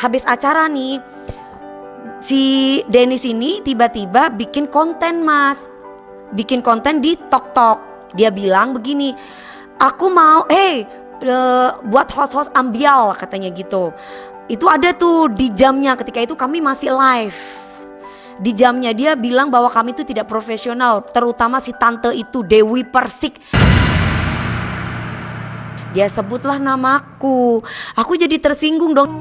habis acara nih, si Dennis ini tiba-tiba bikin konten mas, bikin konten di TokTok. Dia bilang begini, aku mau buat host-host ambial katanya gitu. Itu ada tuh di jamnya, ketika itu kami masih live. Di jamnya dia bilang bahwa kami itu tidak profesional, terutama si tante itu Dewi Persik. Dia sebutlah namaku, aku jadi tersinggung dong.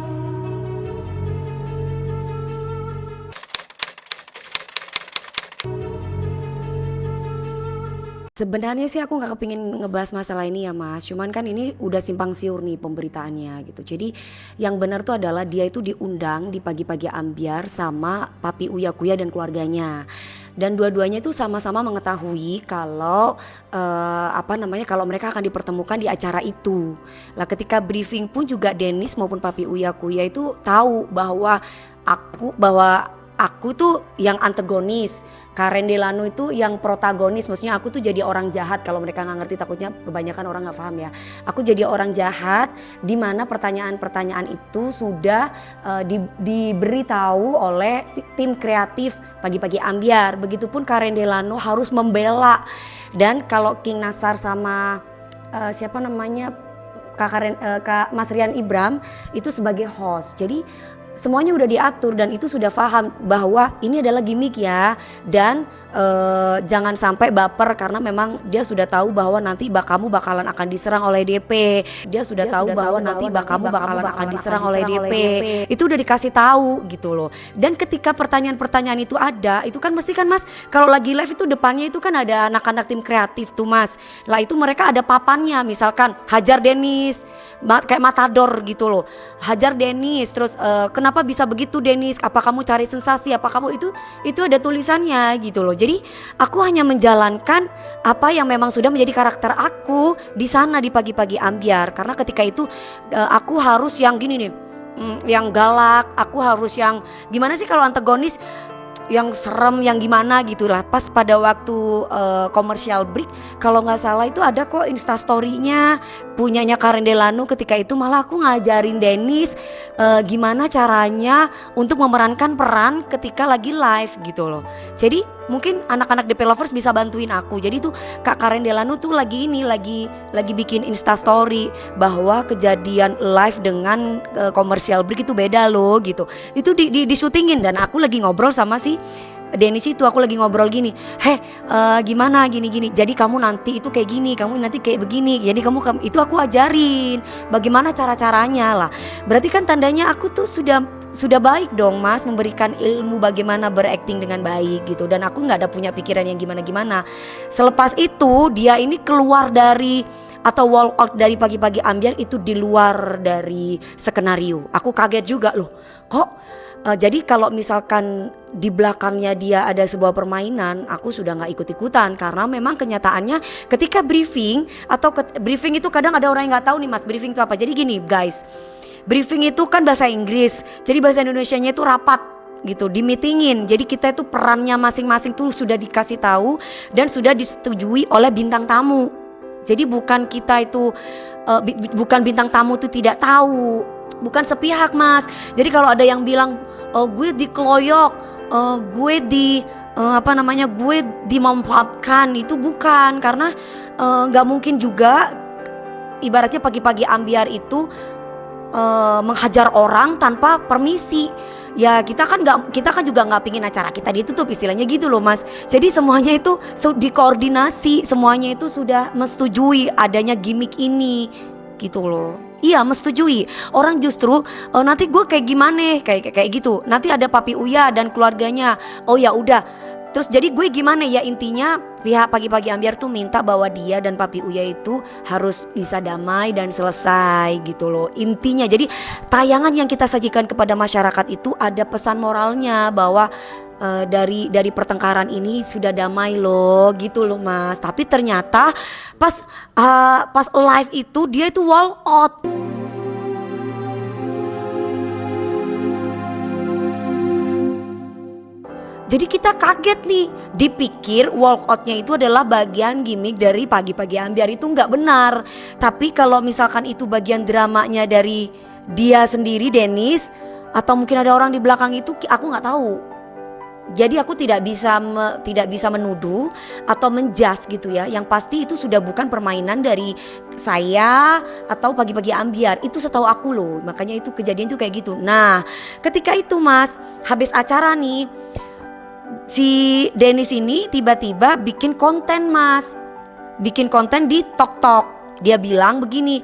Sebenarnya sih aku gak kepingin ngebahas masalah ini ya mas, cuman kan ini udah simpang siur nih pemberitaannya gitu. Jadi yang benar tuh adalah dia itu diundang di pagi-pagi ambiar sama Papi Uya Kuya dan keluarganya. Dan dua-duanya itu sama-sama mengetahui kalau kalau mereka akan dipertemukan di acara itu. Lah ketika briefing pun juga Dennis maupun Papi Uya Kuya itu tahu bahwa aku tuh yang antagonis, Karen Delano itu yang protagonis. Maksudnya aku tuh jadi orang jahat. Kalau mereka gak ngerti, takutnya kebanyakan orang gak paham ya. Aku jadi orang jahat di mana pertanyaan-pertanyaan itu sudah diberitahu oleh tim kreatif pagi-pagi ambiar. Begitupun Karen Delano harus membela. Dan kalau King Nasar sama Kak Mas Rian Ibram itu sebagai host. Jadi semuanya udah diatur dan itu sudah paham bahwa ini adalah gimmick ya. Dan jangan sampai baper karena memang dia sudah tahu bahwa nanti kamu bakalan akan diserang oleh DP. Dia sudah tahu bahwa nanti kamu bakalan akan diserang oleh DP. Itu udah dikasih tahu gitu loh. Dan ketika pertanyaan-pertanyaan itu ada, itu kan mesti kan mas, kalau lagi live itu depannya itu kan ada anak-anak tim kreatif tuh mas. Lah itu mereka ada papannya, misalkan hajar Dennis, kayak matador gitu loh. Hajar Dennis, terus kenapa bisa begitu Dennis? Apa kamu cari sensasi? Apa kamu itu ada tulisannya gitu loh. Jadi aku hanya menjalankan apa yang memang sudah menjadi karakter aku di sana di pagi-pagi ambiar. Karena ketika itu aku harus yang gini nih, yang galak. Aku harus yang gimana sih kalau antagonis, yang serem, yang gimana gitulah. Pas pada waktu commercial break, kalau nggak salah itu ada kok instastorynya punyanya Karen Delano. Ketika itu malah aku ngajarin Dennis gimana caranya untuk memerankan peran ketika lagi live gitu loh. Jadi mungkin anak-anak DP Lovers bisa bantuin aku. Jadi tuh Kak Karen Delano tuh lagi bikin instastory bahwa kejadian live dengan commercial break itu beda loh gitu. Itu di syutingin dan aku lagi ngobrol sama si Dennis itu, aku lagi ngobrol gini, gimana gini, jadi kamu nanti itu kayak gini, kamu nanti kayak begini, jadi kamu itu aku ajarin bagaimana cara-caranya lah. Berarti kan tandanya aku tuh sudah baik dong mas, memberikan ilmu bagaimana berakting dengan baik gitu. Dan aku gak ada punya pikiran yang gimana-gimana. Selepas itu dia ini keluar dari atau walk out dari pagi-pagi ambiar itu di luar dari skenario. Aku kaget juga loh, kok jadi kalau misalkan di belakangnya dia ada sebuah permainan, aku sudah gak ikut-ikutan. Karena memang kenyataannya ketika briefing briefing itu kadang ada orang yang gak tahu nih mas, briefing itu apa. Jadi gini guys, briefing itu kan bahasa Inggris, jadi bahasa Indonesianya itu rapat gitu, di-meetingin. Jadi kita itu perannya masing-masing tuh sudah dikasih tahu dan sudah disetujui oleh bintang tamu. Jadi bukan kita itu bukan bintang tamu itu tidak tahu, bukan sepihak mas. Jadi kalau ada yang bilang gue dikeloyok, gue gue dimanfaatkan, itu bukan. Karena nggak mungkin juga ibaratnya pagi-pagi ambiar itu menghajar orang tanpa permisi. Ya kita kan juga nggak pingin acara kita ditutup, istilahnya gitu loh mas. Jadi semuanya itu dikoordinasi, semuanya itu sudah menyetujui adanya gimmick ini gitu loh. Iya menyetujui. Orang justru nanti gue kayak gimana kayak gitu. Nanti ada Papi Uya dan keluarganya. Oh ya udah. Terus jadi gue gimana ya, intinya pihak pagi-pagi ambiar tuh minta bahwa dia dan Papi Uya itu harus bisa damai dan selesai gitu loh intinya. Jadi tayangan yang kita sajikan kepada masyarakat itu ada pesan moralnya bahwa dari pertengkaran ini sudah damai loh gitu loh mas. Tapi ternyata pas live itu dia itu walk out. Jadi kita kaget nih, dipikir walkoutnya itu adalah bagian gimmick dari pagi-pagi ambiar. Itu nggak benar. Tapi kalau misalkan itu bagian dramanya dari dia sendiri Dennis, atau mungkin ada orang di belakang itu, aku nggak tahu. Jadi aku tidak bisa menuduh atau menjudge gitu ya. Yang pasti itu sudah bukan permainan dari saya atau pagi-pagi ambiar. Itu setahu aku loh. Makanya itu kejadian tuh kayak gitu. Nah, ketika itu Mas, habis acara nih, si Dennis ini tiba-tiba bikin konten Mas. Bikin konten di TokTok. Dia bilang begini,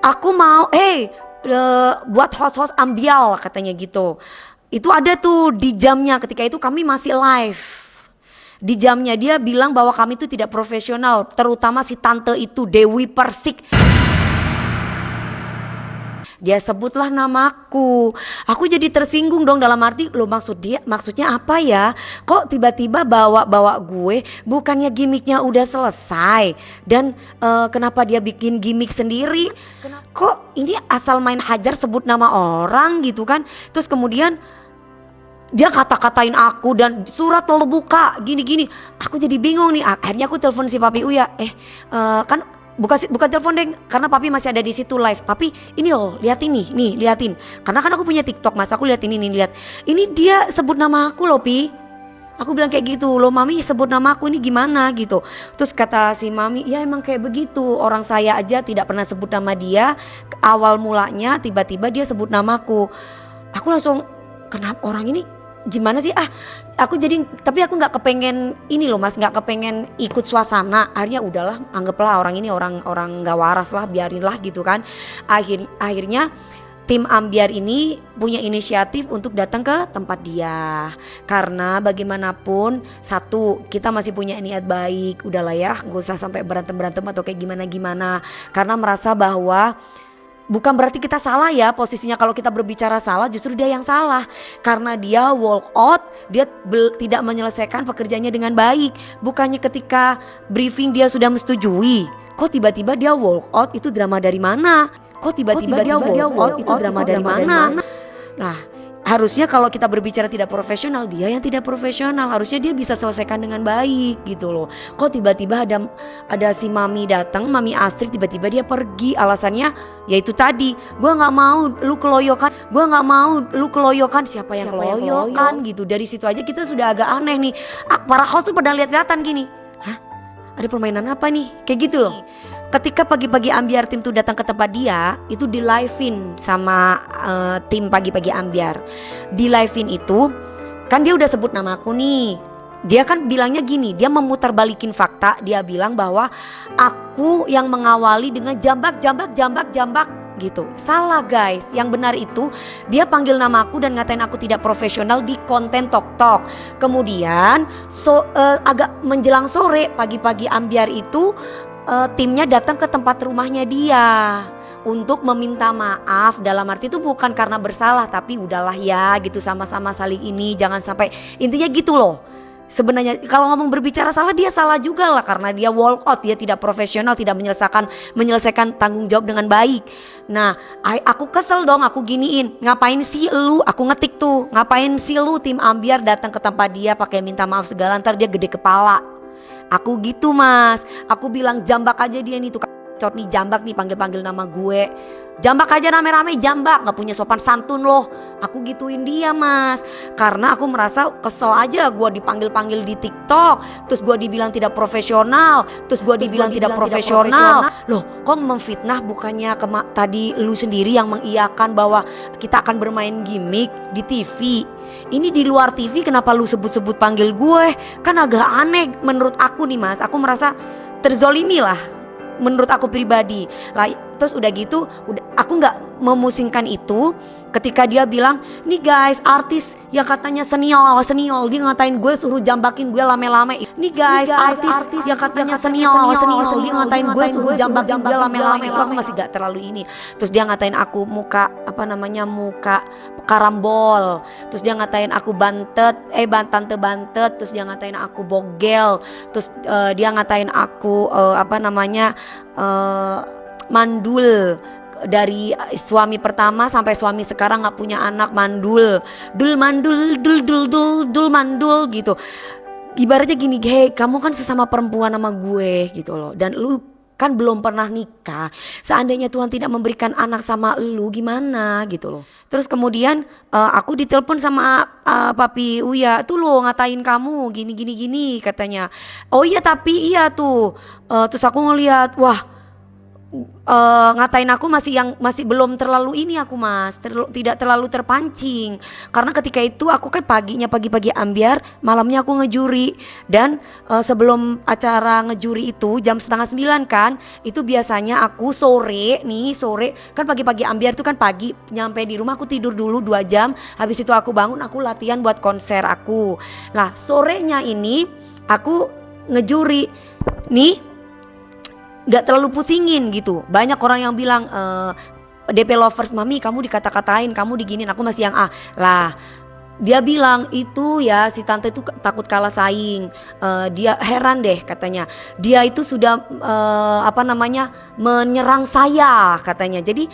aku mau buat host-host ambial katanya gitu. Itu ada tuh di jamnya, ketika itu kami masih live. Di jamnya dia bilang bahwa kami itu tidak profesional, terutama si tante itu Dewi Persik. Dia sebutlah namaku. Aku jadi tersinggung dong, dalam arti lo maksudnya apa ya? Kok tiba-tiba bawa gue, bukannya gimmicknya udah selesai. Dan kenapa dia bikin gimmick sendiri? Kok ini asal main hajar sebut nama orang gitu kan. Terus kemudian dia kata-katain aku dan surat lo buka gini-gini. Aku jadi bingung nih. Akhirnya aku telepon si Papi Uya. Kan bukan telepon deh, karena Papi masih ada di situ live. Papi, ini loh, liatin nih, liatin. Karena kan aku punya TikTok Mas, aku liatin ini, lihat. Ini dia sebut nama aku loh Pi. Aku bilang kayak gitu, loh Mami sebut nama aku ini gimana gitu. Terus kata si Mami, ya emang kayak begitu. Orang saya aja tidak pernah sebut nama dia. Awal mulanya tiba-tiba dia sebut namaku. Aku langsung, kenapa orang ini gimana sih, tapi aku nggak kepengen ini loh Mas, nggak kepengen ikut suasana. Akhirnya udahlah, anggaplah orang ini orang nggak waras lah, biarinlah gitu kan. Akhirnya tim ambiar ini punya inisiatif untuk datang ke tempat dia, karena bagaimanapun satu, kita masih punya niat baik. Udahlah ya, gak usah sampai berantem atau kayak gimana, karena merasa bahwa bukan berarti kita salah ya, posisinya kalau kita berbicara salah justru dia yang salah. Karena dia walk out, dia tidak menyelesaikan pekerjaannya dengan baik. Bukannya ketika briefing dia sudah menyetujui, kok tiba-tiba dia walk out, itu drama dari mana? Kok tiba-tiba dia walk out, itu drama dari mana? Nah, harusnya kalau kita berbicara tidak profesional, dia yang tidak profesional. Harusnya dia bisa selesaikan dengan baik gitu loh. Kok tiba-tiba ada si Mami datang, Mami Astrid, tiba-tiba dia pergi. Alasannya yaitu tadi, gue nggak mau lu keloyokan. Siapa yang keloyokan gitu. Dari situ aja kita sudah agak aneh nih. Para host tuh pada lihat-lihatan gini, hah, ada permainan apa nih, kayak gitu loh. Ketika pagi-pagi ambiar tim tuh datang ke tempat dia, itu di live-in sama tim pagi-pagi ambiar. Di live-in itu kan dia udah sebut nama aku nih. Dia kan bilangnya gini, dia memutarbalikin fakta. Dia bilang bahwa aku yang mengawali dengan jambak gitu. Salah guys, yang benar itu dia panggil nama aku dan ngatain aku tidak profesional di konten TokTok. Kemudian agak menjelang sore, pagi-pagi ambiar itu timnya datang ke tempat rumahnya dia untuk meminta maaf. Dalam arti itu bukan karena bersalah, tapi udahlah ya gitu, sama-sama saling ini, jangan sampai, intinya gitu loh. Sebenarnya kalau ngomong berbicara salah, dia salah juga lah, karena dia walk out, dia tidak profesional, tidak menyelesaikan tanggung jawab dengan baik. Nah, aku kesel dong, aku giniin, ngapain sih lu, aku ngetik tuh, ngapain sih lu tim ambiar datang ke tempat dia pakai minta maaf segala, ntar dia gede kepala. Aku gitu Mas, aku bilang jambak aja dia nih, tuh kacot nih, jambak nih, panggil nama gue. Jambak aja rame-rame, jambak, gak punya sopan santun loh. Aku gituin dia Mas, karena aku merasa kesel aja gue dipanggil-panggil di TikTok. Terus gue dibilang tidak profesional. Loh, kok memfitnah, bukannya tadi lu sendiri yang mengiyakan bahwa kita akan bermain gimmick di TV. Ini di luar TV kenapa lu sebut-sebut panggil gue? Kan agak aneh menurut aku nih Mas. Aku merasa terzolimi lah, menurut aku pribadi lah. Terus udah gitu, aku nggak memusingkan itu ketika dia bilang, nih guys, artis yang katanya senior, dia ngatain gue suruh jambakin gue lame-lame. Nih guys, artis yang katanya senior, dia ngatain gue suruh jambakin gue lame-lame. Itu aku masih gak terlalu ini. Terus dia ngatain aku muka karambol. Terus dia ngatain aku tante bantet. Terus dia ngatain aku bogel. Terus dia ngatain aku mandul. Dari suami pertama sampai suami sekarang gak punya anak, mandul gitu. Ibaratnya gini, hey kamu kan sesama perempuan sama gue gitu loh, dan lu kan belum pernah nikah. Seandainya Tuhan tidak memberikan anak sama lu gimana gitu loh. Terus kemudian aku ditelepon sama Papi Uya, tuh lo ngatain kamu gini gini gini katanya. Oh iya tapi iya tuh. Terus aku ngeliat, wah, ngatain aku masih belum terlalu ini aku mas, tidak terlalu terpancing karena ketika itu aku kan pagi-pagi ambiar, malamnya aku ngejuri dan sebelum acara ngejuri itu jam 8:30 kan, itu biasanya aku sore kan pagi-pagi ambiar itu kan pagi, nyampe di rumah aku tidur dulu 2 jam, habis itu aku bangun aku latihan buat konser aku. Nah sorenya ini aku ngejuri nih, gak terlalu pusingin gitu. Banyak orang yang bilang DP lovers, mami kamu dikata-katain, kamu diginin, aku masih yang lah. Dia bilang itu ya si tante itu takut kalah saing. Dia heran deh katanya. Dia itu sudah menyerang saya katanya. Jadi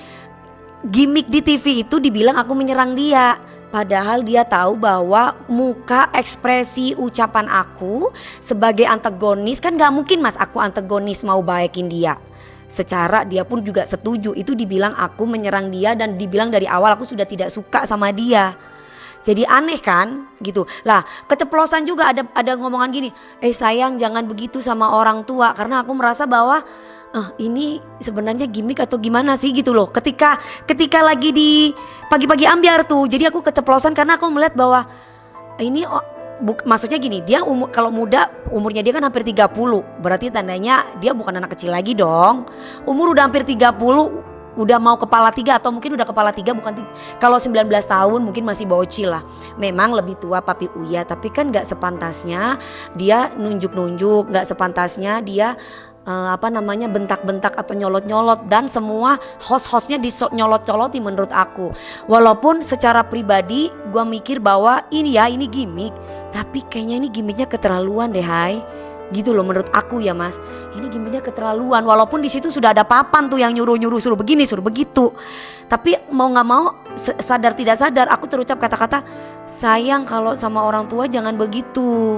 gimmick di TV itu dibilang aku menyerang dia. Padahal dia tahu bahwa muka, ekspresi, ucapan aku sebagai antagonis, kan gak mungkin mas aku antagonis mau baikin dia. Secara dia pun juga setuju, itu dibilang aku menyerang dia dan dibilang dari awal aku sudah tidak suka sama dia. Jadi aneh kan gitu. Lah keceplosan juga ada ngomongan gini, sayang jangan begitu sama orang tua, karena aku merasa bahwa ini sebenarnya gimmick atau gimana sih gitu loh. Ketika lagi di pagi-pagi ambiar tuh, jadi aku keceplosan karena aku melihat bahwa ini maksudnya gini, dia kalau muda umurnya dia kan hampir 30, berarti tandanya dia bukan anak kecil lagi dong. Umur udah hampir 30, udah mau kepala 3 atau mungkin udah kepala 3, bukan kalau 19 tahun mungkin masih bocil lah. Memang lebih tua Papi Uya, tapi kan gak sepantasnya dia nunjuk-nunjuk, gak sepantasnya dia bentak-bentak atau nyolot-nyolot, dan semua host-hostnya nyolot-coloti menurut aku. Walaupun secara pribadi gue mikir bahwa ini gimmick, tapi kayaknya ini gimmicknya keterlaluan deh hai. Gitu loh menurut aku ya mas, ini gimmicknya keterlaluan. Walaupun di situ sudah ada papan tuh yang nyuruh suruh begini suruh begitu, tapi mau nggak mau sadar tidak sadar aku terucap kata-kata sayang kalau sama orang tua jangan begitu.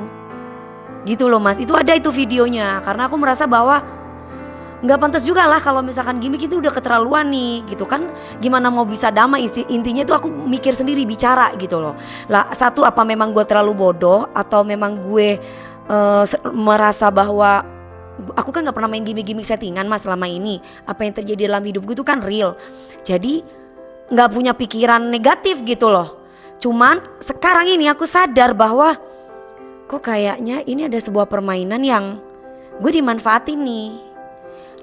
Gitu loh mas, itu ada itu videonya. Karena aku merasa bahwa nggak pantas juga lah kalau misalkan gimmick itu udah keterlaluan nih gitu kan. Gimana mau bisa damai, intinya itu aku mikir sendiri bicara gitu loh. Lah satu, apa memang gue terlalu bodoh atau memang gue merasa bahwa aku kan nggak pernah main gimmick settingan mas selama ini. Apa yang terjadi dalam hidup gue itu kan real, jadi nggak punya pikiran negatif gitu loh. Cuman sekarang ini aku sadar bahwa kok kayaknya ini ada sebuah permainan yang gue dimanfaatin nih.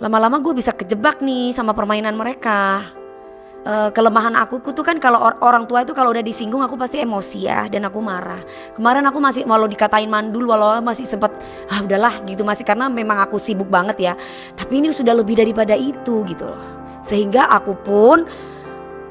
Lama-lama gue bisa kejebak nih sama permainan mereka. Kelemahan aku tuh kan kalau orang tua itu kalau udah disinggung aku pasti emosi ya, dan aku marah. Kemarin aku masih walau dikatain mandul, walau masih sempat udahlah gitu masih, karena memang aku sibuk banget ya. Tapi ini sudah lebih daripada itu gitu loh. Sehingga aku pun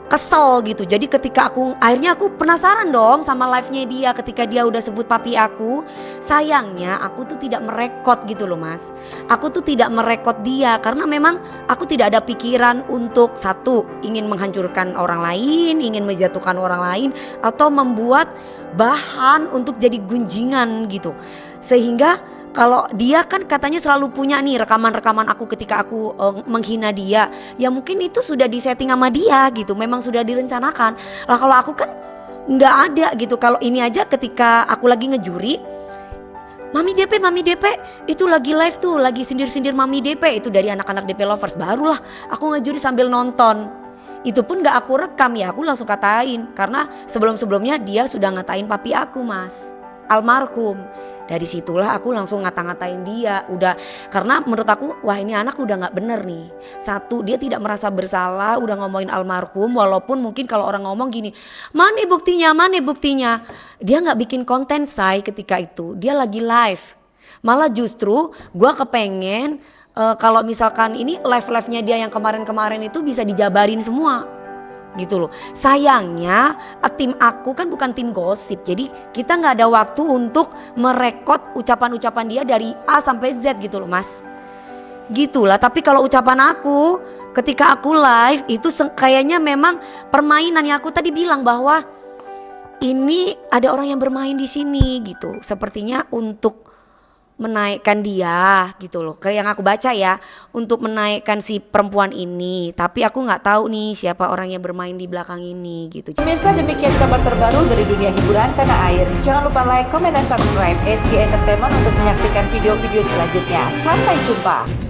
kesel gitu. Jadi ketika akhirnya aku penasaran dong sama live-nya dia ketika dia udah sebut papi aku. Sayangnya aku tuh tidak merekod gitu loh mas. Aku tuh tidak merekod dia karena memang aku tidak ada pikiran untuk satu ingin menghancurkan orang lain, ingin menjatuhkan orang lain, atau membuat bahan untuk jadi gunjingan gitu. Sehingga kalau dia kan katanya selalu punya nih rekaman-rekaman aku ketika aku menghina dia. Ya mungkin itu sudah disetting sama dia gitu, memang sudah direncanakan. Lah kalau aku kan nggak ada gitu. Kalau ini aja ketika aku lagi ngejuri, Mami DP itu lagi live tuh, lagi sindir-sindir Mami DP itu dari anak-anak DP lovers. Barulah aku ngejuri sambil nonton. Itu pun gak aku rekam ya, aku langsung katain. Karena sebelum-sebelumnya dia sudah ngatain papi aku mas, almarhum. Dari situlah aku langsung ngata-ngatain dia. Udah, karena menurut aku wah ini anak udah gak bener nih. Satu, dia tidak merasa bersalah udah ngomongin almarhum. Walaupun mungkin kalau orang ngomong gini, mana buktinya. Dia gak bikin konten say ketika itu. Dia lagi live. Malah justru gue kepengen kalau misalkan ini live-nya dia yang kemarin-kemarin itu bisa dijabarin semua gitu loh. Sayangnya tim aku kan bukan tim gosip, jadi kita nggak ada waktu untuk merekod ucapan-ucapan dia dari A sampai Z gitu loh mas. Gitulah. Tapi kalau ucapan aku ketika aku live itu kayaknya memang permainan yang aku tadi bilang bahwa ini ada orang yang bermain di sini gitu. Sepertinya untuk menaikkan dia gitu loh. Kayak yang aku baca ya, untuk menaikkan si perempuan ini. Tapi aku nggak tahu nih siapa orang yang bermain di belakang ini gitu. Pemirsa, demikian kabar terbaru dari dunia hiburan tanah air. Jangan lupa like, komen, dan subscribe SG Entertainment untuk menyaksikan video-video selanjutnya. Sampai jumpa.